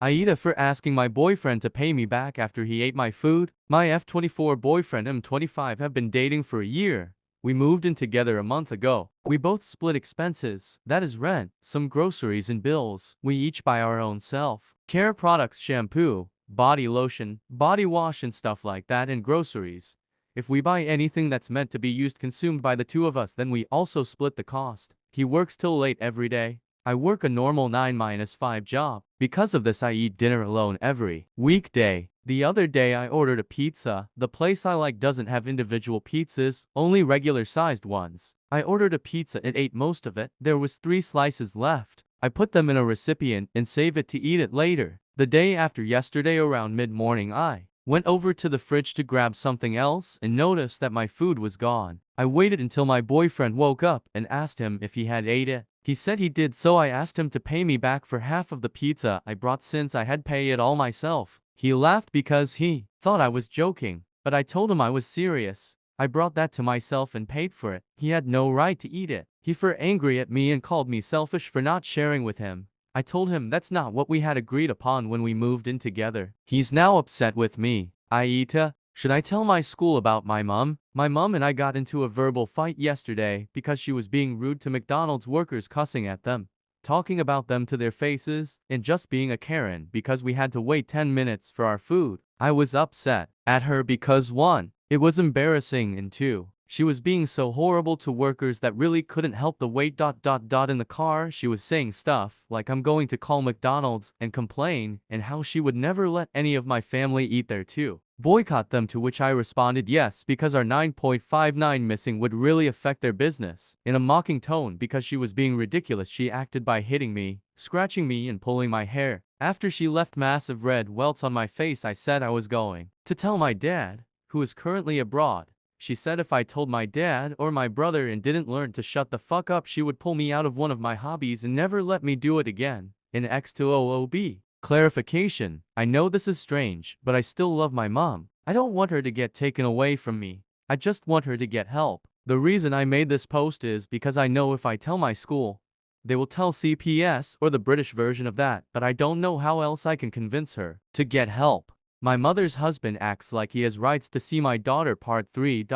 AITA for asking my boyfriend to pay me back after he ate my food. My F24 boyfriend M25 have been dating for a year. We moved in together a month ago. We both split expenses, that is rent, some groceries and bills. We each buy our own self-care products, shampoo, body lotion, body wash and stuff like that, and groceries. If we buy anything that's meant to be used consumed by the two of us, then we also split the cost. He works till late every day. I work a normal 9-5 job. Because of this I eat dinner alone every weekday. The other day I ordered a pizza. The place I like doesn't have individual pizzas, only regular sized ones. I ordered a pizza and ate most of it. There was 3 slices left. I put them in a recipient and save it to eat it later. The day after yesterday around mid-morning I went over to the fridge to grab something else and noticed that my food was gone. I waited until my boyfriend woke up and asked him if he had ate it. He said he did, so I asked him to pay me back for half of the pizza I brought since I had paid it all myself. He laughed because he thought I was joking, but I told him I was serious. I brought that to myself and paid for it. He had no right to eat it. He were angry at me and called me selfish for not sharing with him. I told him that's not what we had agreed upon when we moved in together. He's now upset with me. AITA, should I tell my school about my mom? My mom and I got into a verbal fight yesterday because she was being rude to McDonald's workers, cussing at them, talking about them to their faces, and just being a Karen because we had to wait 10 minutes for our food. I was upset at her because 1, it was embarrassing, and 2, she was being so horrible to workers that really couldn't help the wait. In the car she was saying stuff like I'm going to call McDonald's and complain, and how she would never let any of my family eat there too. Boycott them, to which I responded yes, because our 9.59 missing would really affect their business. In a mocking tone, because she was being ridiculous, she acted by hitting me, scratching me and pulling my hair. After she left massive red welts on my face, I said I was going to tell my dad, who is currently abroad. She said if I told my dad or my brother and didn't learn to shut the fuck up, she would pull me out of one of my hobbies and never let me do it again. In X2OOB. Clarification. I know this is strange, but I still love my mom. I don't want her to get taken away from me. I just want her to get help. The reason I made this post is because I know if I tell my school, they will tell CPS or the British version of that, but I don't know how else I can convince her to get help. My mother's husband acts like he has rights to see my daughter. Part 3.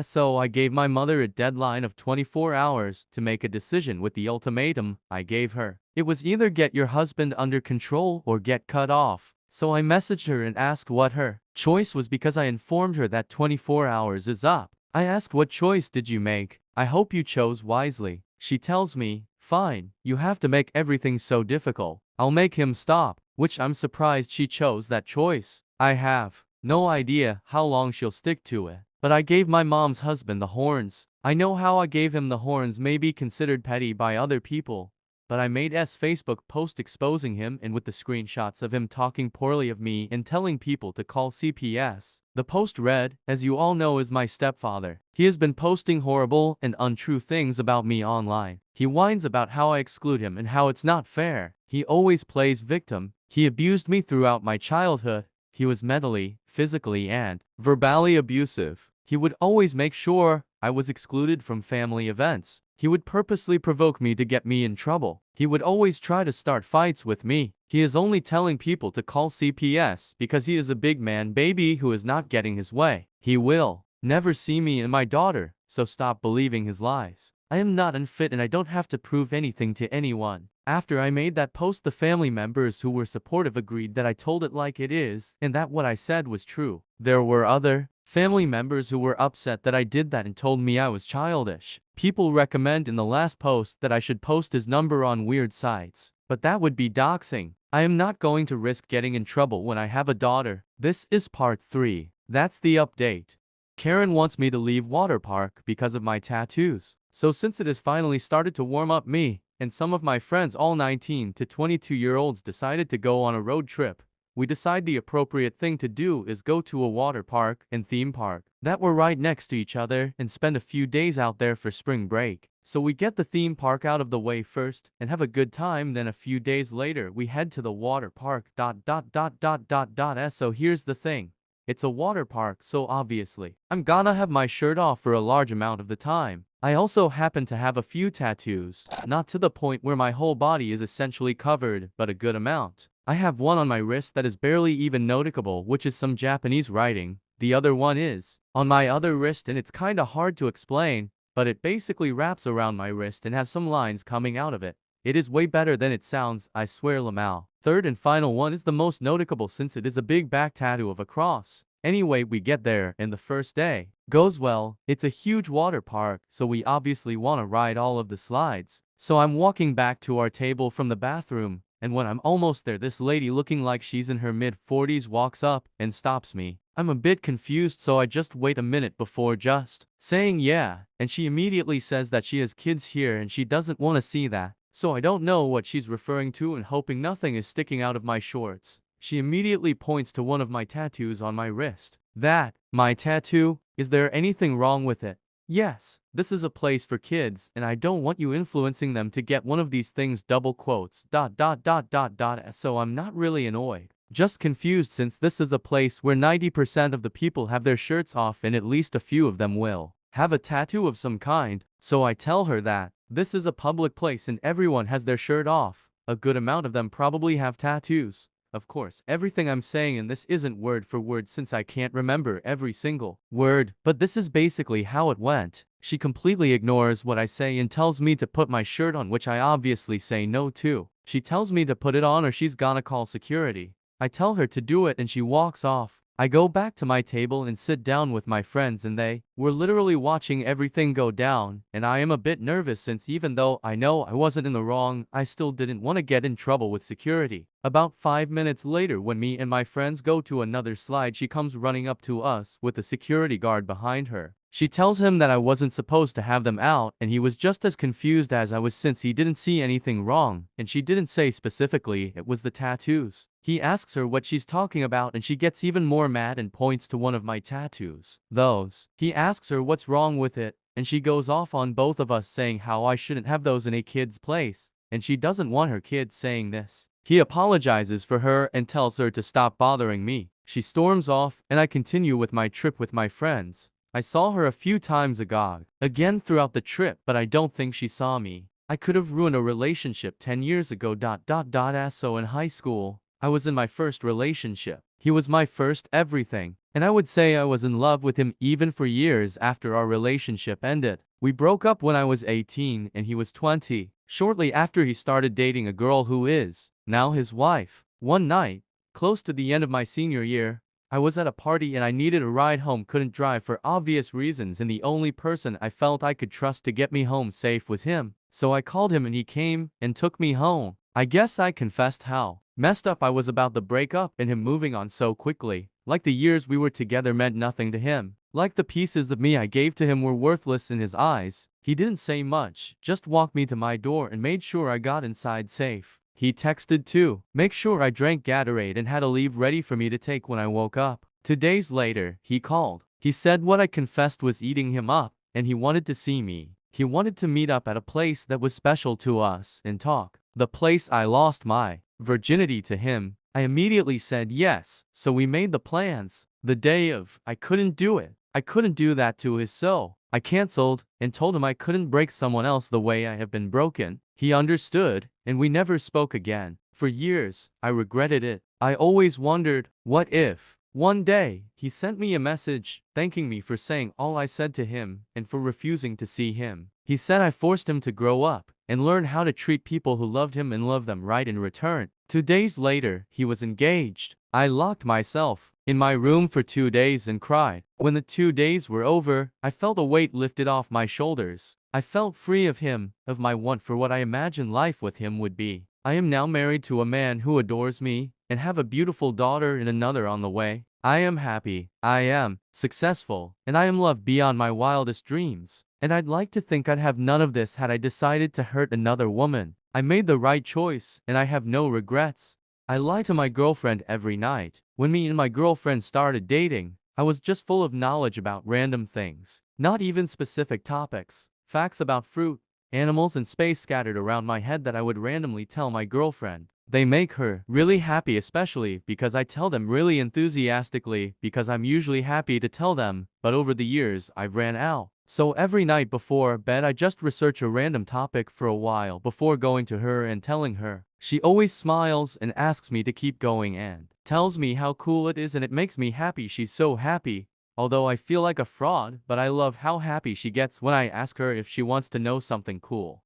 So I gave my mother a deadline of 24 hours to make a decision. With the ultimatum I gave her, it was either get your husband under control or get cut off. So I messaged her and asked what her choice was, because I informed her that 24 hours is up. I asked, what choice did you make? I hope you chose wisely. She tells me, fine, you have to make everything so difficult. I'll make him stop. Which I'm surprised she chose that choice. I have no idea how long she'll stick to it. But I gave my mom's husband the horns. I know how I gave him the horns may be considered petty by other people, but I made a Facebook post exposing him, and with the screenshots of him talking poorly of me and telling people to call CPS. The post read, as you all know, is my stepfather. He has been posting horrible and untrue things about me online. He whines about how I exclude him and how it's not fair. He always plays victim. He abused me throughout my childhood. He was mentally, physically, and verbally abusive. He would always make sure I was excluded from family events. He would purposely provoke me to get me in trouble. He would always try to start fights with me. He is only telling people to call CPS because he is a big man baby who is not getting his way. He will never see me and my daughter, so stop believing his lies. I am not unfit and I don't have to prove anything to anyone. After I made that post, the family members who were supportive agreed that I told it like it is and that what I said was true. There were other family members who were upset that I did that and told me I was childish. People recommend in the last post that I should post his number on weird sites, but that would be doxing. I am not going to risk getting in trouble when I have a daughter. This is part 3. That's the update. Karen wants me to leave water park because of my tattoos. So since it has finally started to warm up, me and some of my friends, all 19 to 22-year-olds, decided to go on a road trip. We decide the appropriate thing to do is go to a water park and theme park that were right next to each other and spend a few days out there for spring break. So we get the theme park out of the way first and have a good time, then a few days later we head to the water park. So here's the thing. It's a water park, so obviously I'm gonna have my shirt off for a large amount of the time. I also happen to have a few tattoos, not to the point where my whole body is essentially covered, but a good amount. I have one on my wrist that is barely even noticeable, which is some Japanese writing. The other one is on my other wrist and it's kinda hard to explain, but it basically wraps around my wrist and has some lines coming out of it. It is way better than it sounds, I swear Lamau. Third and final one is the most noticeable since it is a big back tattoo of a cross. Anyway, we get there, and the first day goes well. It's a huge water park, so we obviously want to ride all of the slides. So I'm walking back to our table from the bathroom, and when I'm almost there, this lady looking like she's in her mid-40s walks up and stops me. I'm a bit confused, so I just wait a minute before just saying yeah, and she immediately says that she has kids here and she doesn't want to see that. So I don't know what she's referring to, and hoping nothing is sticking out of my shorts, she immediately points to one of my tattoos on my wrist. That, my tattoo? Is there anything wrong with it? Yes, this is a place for kids, and I don't want you influencing them to get one of these things, double quotes, ... So I'm not really annoyed, just confused, since this is a place where 90% of the people have their shirts off and at least a few of them will have a tattoo of some kind. So I tell her that this is a public place and everyone has their shirt off. A good amount of them probably have tattoos. Of course, everything I'm saying in this isn't word for word since I can't remember every single word, but this is basically how it went. She completely ignores what I say and tells me to put my shirt on, which I obviously say no to. She tells me to put it on or she's gonna call security. I tell her to do it and she walks off. I go back to my table and sit down with my friends, and they were literally watching everything go down, and I am a bit nervous since even though I know I wasn't in the wrong, I still didn't want to get in trouble with security. About 5 minutes later, when me and my friends go to another slide, she comes running up to us with a security guard behind her. She tells him that I wasn't supposed to have them out, and he was just as confused as I was since he didn't see anything wrong, and she didn't say specifically it was the tattoos. He asks her what she's talking about and she gets even more mad and points to one of my tattoos. Those. He asks her what's wrong with it, and she goes off on both of us saying how I shouldn't have those in a kid's place, and she doesn't want her kids saying this. He apologizes for her and tells her to stop bothering me. She storms off, and I continue with my trip with my friends. I saw her a few times again throughout the trip, but I don't think she saw me. I could have ruined a relationship 10 years ago. So in high school, I was in my first relationship. He was my first everything, and I would say I was in love with him even for years after our relationship ended. We broke up when I was 18 and he was 20. Shortly after, he started dating a girl who is now his wife. One night, close to the end of my senior year, I was at a party and I needed a ride home, couldn't drive for obvious reasons, and the only person I felt I could trust to get me home safe was him. So I called him and he came and took me home. I guess I confessed how messed up I was about the breakup and him moving on so quickly. Like the years we were together meant nothing to him. Like the pieces of me I gave to him were worthless in his eyes. He didn't say much, just walked me to my door and made sure I got inside safe. He texted to make sure I drank Gatorade and had a leave ready for me to take when I woke up. 2 days later, he called. He said what I confessed was eating him up, and he wanted to see me. He wanted to meet up at a place that was special to us and talk. The place I lost my virginity to him. I immediately said yes, so we made the plans. The day of, I couldn't do it. I couldn't do that to his so I canceled and told him I couldn't break someone else the way I have been broken. He understood, and we never spoke again. For years, I regretted it. I always wondered, what if one day he sent me a message thanking me for saying all I said to him and for refusing to see him. He said I forced him to grow up and learn how to treat people who loved him and love them right in return. 2 days later, he was engaged. I locked myself in my room for 2 days and cried. When the 2 days were over, I felt a weight lifted off my shoulders. I felt free of him, of my want for what I imagined life with him would be. I am now married to a man who adores me, and have a beautiful daughter and another on the way. I am happy, I am successful, and I am loved beyond my wildest dreams. And I'd like to think I'd have none of this had I decided to hurt another woman. I made the right choice, and I have no regrets. I lie to my girlfriend every night. When me and my girlfriend started dating, I was just full of knowledge about random things. Not even specific topics. Facts about fruit, animals, and space scattered around my head that I would randomly tell my girlfriend. They make her really happy, especially because I tell them really enthusiastically, because I'm usually happy to tell them, but over the years I've ran out. So every night before bed I just research a random topic for a while before going to her and telling her. She always smiles and asks me to keep going and tells me how cool it is, and it makes me happy. She's so happy. Although I feel like a fraud, but I love how happy she gets when I ask her if she wants to know something cool.